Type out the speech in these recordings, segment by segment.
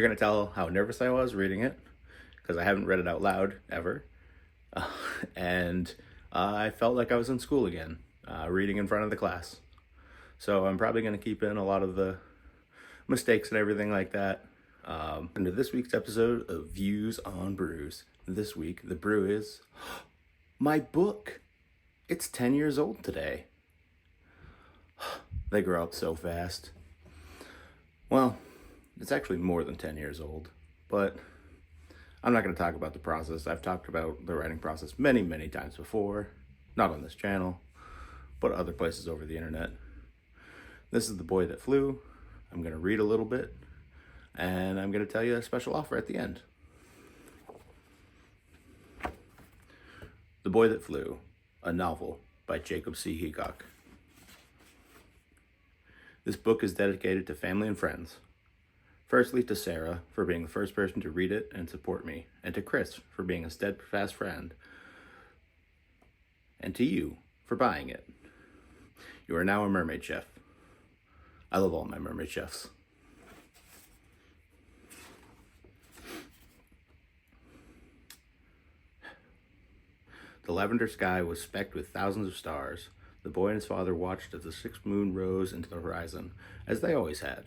going to tell how nervous I was reading it, because I haven't read it out loud ever. And I felt like I was in school again, reading in front of the class. So I'm probably going to keep in a lot of the mistakes and everything like that. Into this week's episode of Views on Brews. This week, the brew is my book. It's 10 years old today. They grow up so fast. Well, it's actually more than 10 years old, but I'm not going to talk about the process. I've talked about the writing process many, many times before, not on this channel, but other places over the internet. This is The Boy That Flew. I'm going to read a little bit, and I'm going to tell you a special offer at the end. The Boy That Flew, a novel by Jacob C. Heacock. This book is dedicated to family and friends. Firstly, to Sarah for being the first person to read it and support me, and to Chris for being a steadfast friend, and to you for buying it. You are now a mermaid chef. I love all my mermaid chefs. The lavender sky was specked with thousands of stars. The boy and his father watched as the sixth moon rose into the horizon, as they always had.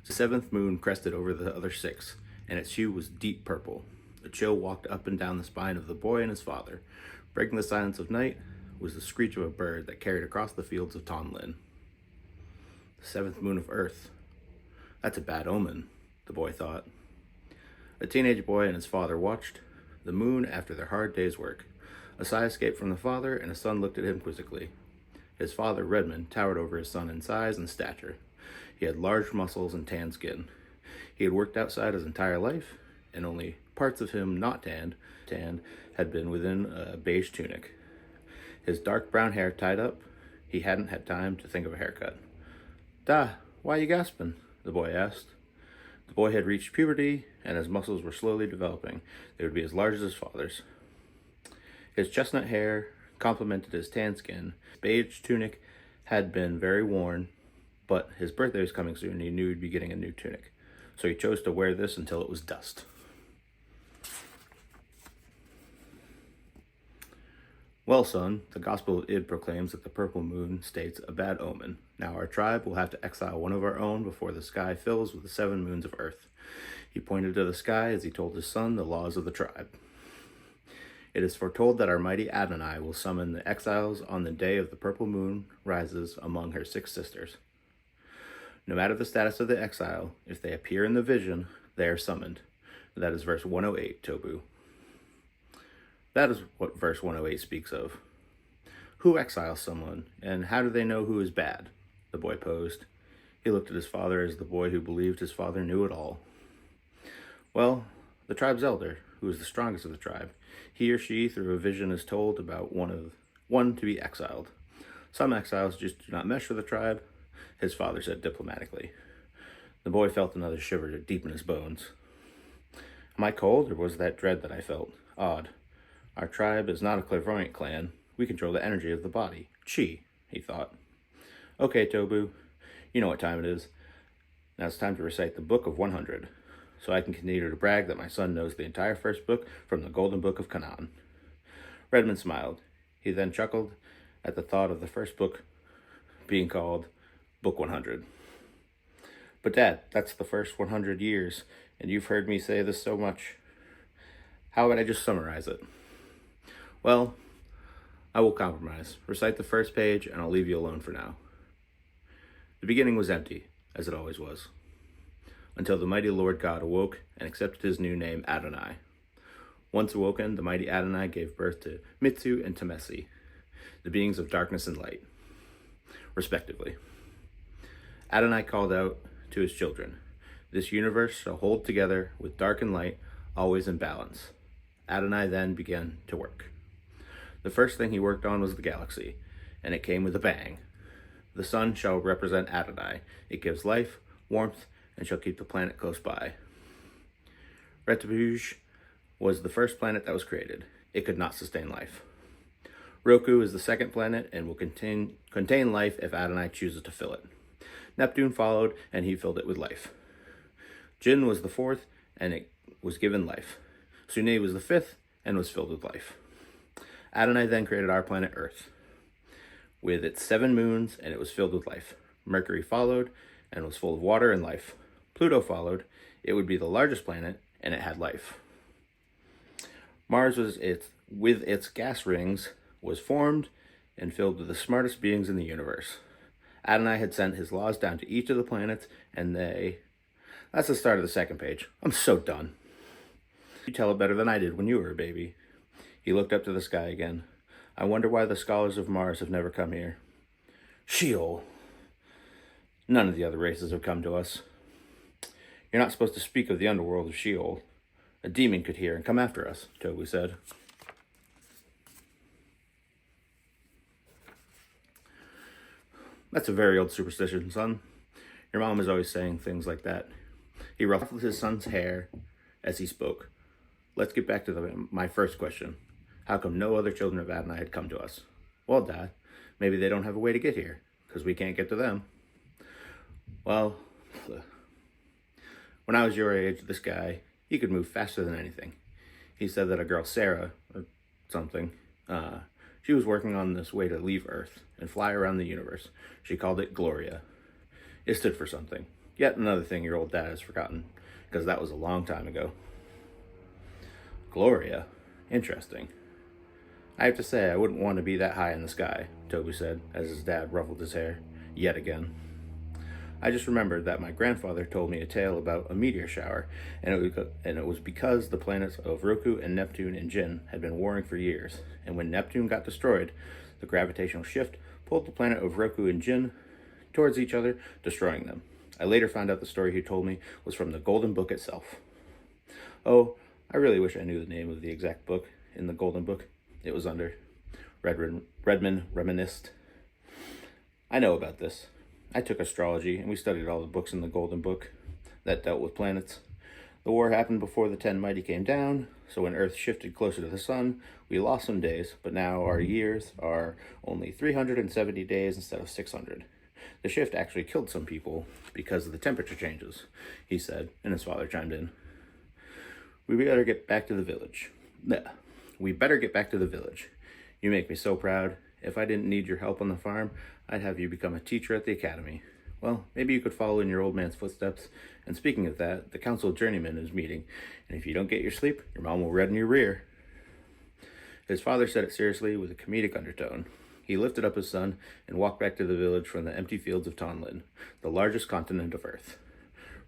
The seventh moon crested over the other six, and its hue was deep purple. A chill walked up and down the spine of the boy and his father. Breaking the silence of night was the screech of a bird that carried across the fields of Tonlin. The seventh moon of Earth. That's a bad omen, the boy thought. A teenage boy and his father watched the moon after their hard day's work. A sigh escaped from the father, and his son looked at him quizzically. His father, Redmond, towered over his son in size and stature. He had large muscles and tan skin. He had worked outside his entire life, and only parts of him not tanned had been within a beige tunic. His dark brown hair tied up, he hadn't had time to think of a haircut. "Da, why you gasping?" the boy asked. The boy had reached puberty, and his muscles were slowly developing. They would be as large as his father's. His chestnut hair complemented his tan skin. His beige tunic had been very worn, but his birthday was coming soon and he knew he'd be getting a new tunic. So he chose to wear this until it was dust. "Well, son, the Gospel of Id proclaims that the purple moon states a bad omen. Now our tribe will have to exile one of our own before the sky fills with the 7 moons of Earth." He pointed to the sky as he told his son the laws of the tribe. "It is foretold that our mighty Adonai will summon the exiles on the day of the purple moon rises among her 6 sisters. No matter the status of the exile, if they appear in the vision, they are summoned." That is verse 108, Tobu. That is what verse 108 speaks of. Who exiles someone, and how do they know who is bad? The boy posed. He looked at his father as the boy who believed his father knew it all. "Well, the tribe's elder, who is the strongest of the tribe. He or she, through a vision, is told about one to be exiled. Some exiles just do not mesh with the tribe," his father said diplomatically. The boy felt another shiver deep in his bones. Am I cold, or was that dread that I felt? Odd. Our tribe is not a clairvoyant clan. We control the energy of the body. Chi, he thought. Okay, Tobu, you know what time it is. Now it's time to recite the Book of 100, so I can continue to brag that my son knows the entire first book from the Golden Book of Canaan. Redmond smiled. He then chuckled at the thought of the first book being called Book 100. But Dad, that's the first 100 years, and you've heard me say this so much. How would I just summarize it? Well, I will compromise. Recite the first page, and I'll leave you alone for now. The beginning was empty, as it always was, until the mighty Lord God awoke and accepted his new name, Adonai. Once awoken, the mighty Adonai gave birth to Mitsu and Temesi, the beings of darkness and light, respectively. Adonai called out to his children, "This universe shall hold together with dark and light, always in balance." Adonai then began to work. The first thing he worked on was the galaxy, and it came with a bang. The sun shall represent Adonai. It gives life, warmth, and shall keep the planet close by. Retribuge was the first planet that was created. It could not sustain life. Roku is the second planet and will contain life if Adonai chooses to fill it. Neptune followed, and he filled it with life. Jin was the fourth, and it was given life. Sune was the fifth, and was filled with life. Adonai then created our planet Earth, with its 7 moons, and it was filled with life. Mercury followed, and was full of water and life. Pluto followed. It would be the largest planet, and it had life. Mars with its gas rings, was formed and filled with the smartest beings in the universe. Adonai had sent his laws down to each of the planets, and that's the start of the second page. I'm so done. You tell it better than I did when you were a baby. He looked up to the sky again. I wonder why the scholars of Mars have never come here. Sheol. None of the other races have come to us. You're not supposed to speak of the underworld of Sheol. A demon could hear and come after us, Tobu said. That's a very old superstition, son. Your mom is always saying things like that. He ruffled his son's hair as he spoke. Let's get back to my first question. How come no other children of Adonai had come to us? Well, Dad, maybe they don't have a way to get here, because we can't get to them. Well, when I was your age, this guy, he could move faster than anything. He said that a girl, Sarah, or something, she was working on this way to leave Earth and fly around the universe. She called it Gloria. It stood for something. Yet another thing your old dad has forgotten, because that was a long time ago. Gloria? Interesting. I have to say, I wouldn't want to be that high in the sky, Toby said, as his dad ruffled his hair, yet again. I just remembered that my grandfather told me a tale about a meteor shower, and it was because the planets of Roku and Neptune and Jin had been warring for years, and when Neptune got destroyed, the gravitational shift pulled the planet of Roku and Jin towards each other, destroying them. I later found out the story he told me was from the Golden Book itself. Oh, I really wish I knew the name of the exact book in the Golden Book. It was under Redmond Reminisced. I know about this. I took astrology, and we studied all the books in the Golden Book that dealt with planets. The war happened before the 10 Mighty came down, so when Earth shifted closer to the sun, we lost some days, but now our years are only 370 days instead of 600. The shift actually killed some people because of the temperature changes, he said, and his father chimed in. We better get back to the village. We better get back to the village. You make me so proud. If I didn't need your help on the farm, I'd have you become a teacher at the academy. Well, maybe you could follow in your old man's footsteps. And speaking of that, the council of journeymen is meeting, and if you don't get your sleep, your mom will redden your rear. His father said it seriously with a comedic undertone. He lifted up his son and walked back to the village from the empty fields of Tonlin, the largest continent of Earth.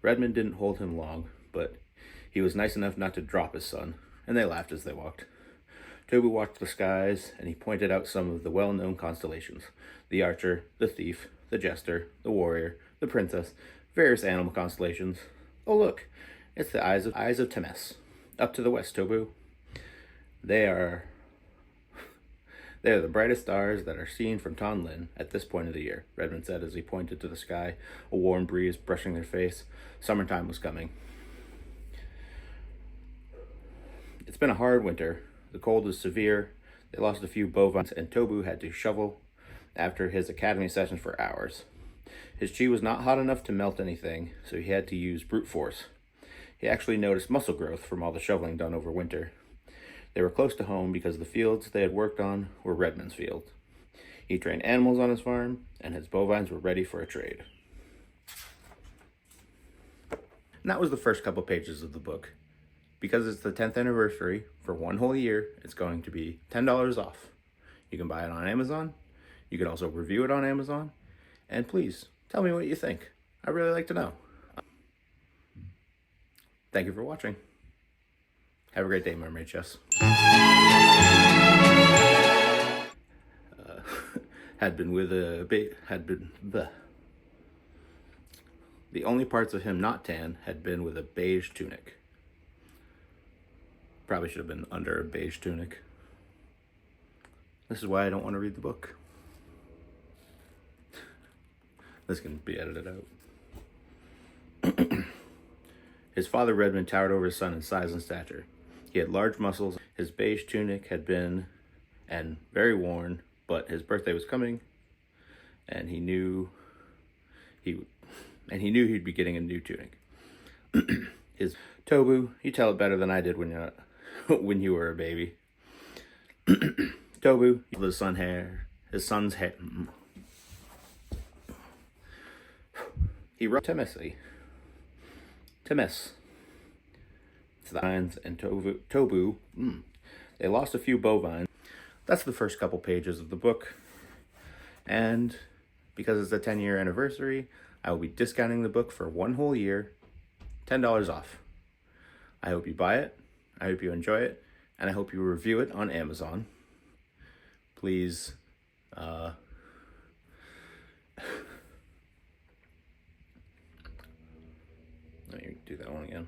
Redmond didn't hold him long, but he was nice enough not to drop his son, and they laughed as they walked. Toby watched the skies, and he pointed out some of the well-known constellations. The archer, the thief, the jester, the warrior, the princess, various animal constellations. Oh look, it's the eyes of Temes. Up to the west, Tobu. They are the brightest stars that are seen from Tonlin at this point of the year, Redmond said as he pointed to the sky, a warm breeze brushing their face. Summertime was coming. It's been a hard winter. The cold is severe. They lost a few bovines, and Tobu had to shovel after his academy sessions for hours. His chi was not hot enough to melt anything, so he had to use brute force. He actually noticed muscle growth from all the shoveling done over winter. They were close to home because the fields they had worked on were Redmond's fields. He trained animals on his farm, and his bovines were ready for a trade. And that was the first couple pages of the book. Because it's the 10th anniversary, for one whole year, it's going to be $10 off. You can buy it on Amazon. You can also review it on Amazon. And please, tell me what you think. I'd really like to know. Thank you for watching. Have a great day, Mermaid Chess. The only parts of him not tan had been with a beige tunic. Probably should have been under a beige tunic. This is why I don't want to read the book. This can be edited out. His father, Redmond, towered over his son in size and stature. He had large muscles. His beige tunic had been and very worn, but his birthday was coming, and he knew he'd be getting a new tunic. His Tobu, you tell it better than I did when you when you were a baby. Tobu, his son's hair. He wrote Timothy. Timis. It's the vines and Tobu. They lost a few bovines. That's the first couple pages of the book. And because it's the 10-year anniversary, I will be discounting the book for 1 whole year, $10 off. I hope you buy it. I hope you enjoy it. And I hope you review it on Amazon. Please, let me do that one again.